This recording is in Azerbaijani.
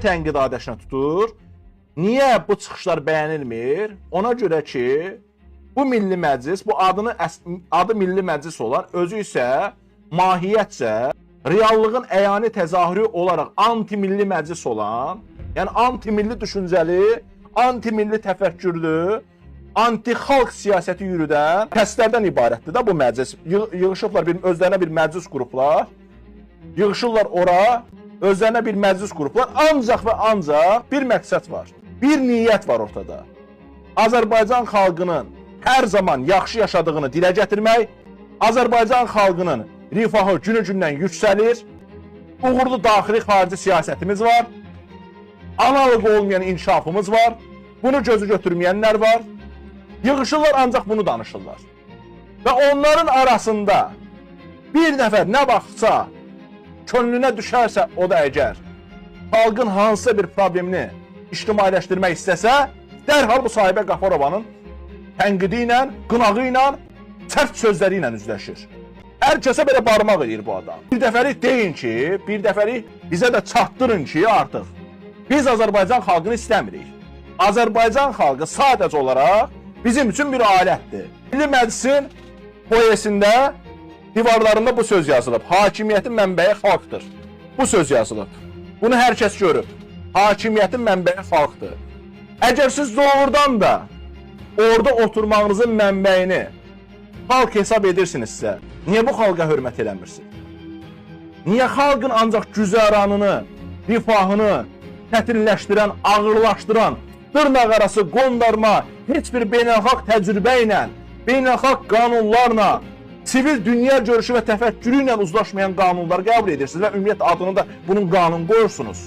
tənqid adəşinə tutur? Niyə bu çıxışlar bəyənilmir? Ona görə ki, bu Milli Məclis, bu adı Milli Məclis olan, özü isə mahiyyətcə reallığın əyani təzahürü olaraq anti-milli məclis olan, yəni anti-milli düşüncəli, anti-milli təfəkkürlü, anti-xalq siyasəti yürüdən kəslərdən ibarətdir də bu məclis. Yığışıblar, özlərinə bir məclis qruplar, yığışırlar ora, özlərinə bir məclis qruplar, ancaq və ancaq bir məqsəd var, bir niyyət var ortada. Azərbaycan xalqının hər zaman yaxşı yaşadığını dilə gətirmək, Azərbaycan xalqının rifahı günü-gündən yüksəlir, uğurlu daxili-xarici siyasətimiz var, analıq olmayan inkişafımız var, bunu gözü götürməyənlər var, yığışırlar ancaq bunu danışırlar. Və onların arasında bir nəfər nə vaxtsa könlünə düşərsə, o da əgər xalqın hansısa bir problemini ictimailəşdirmək istəsə, dərhal bu Sahibə Qafarovanın tənqidi ilə, qınağı ilə, sərt sözləri ilə üzləşir. Hər kəsə belə barmaq edir bu adam. Bir dəfəlik deyin ki, bir dəfəlik bizə də çatdırın ki, artıq biz Azərbaycan xalqını istəmirik. Azərbaycan xalqı sadəcə olaraq bizim üçün bir alətdir. Milli Məclisin foyesində, divarlarında bu söz yazılıb. Hakimiyyətin mənbəyi xalqdır. Bu söz yazılıb. Bunu hər kəs görüb. Hakimiyyətin mənbəyi xalqdır. Əgər siz doğrudan da orada oturmağınızın mənbəyini xalq hesab edirsinizsə, niyə bu xalqa hörmət eləmirsiniz? Niyə xalqın ancaq güzəranını, rifahını çətinləşdirən, ağırlaşdıran, dırnaq arası qondarma, heç bir beynəlxalq təcrübə ilə, beynəlxalq qanunlarla, sivil dünya görüşü və təfəkkürü ilə uzlaşmayan qanunlar qəbul edirsiniz və ümumiyyətlə adını da bunun qanun qoyursunuz?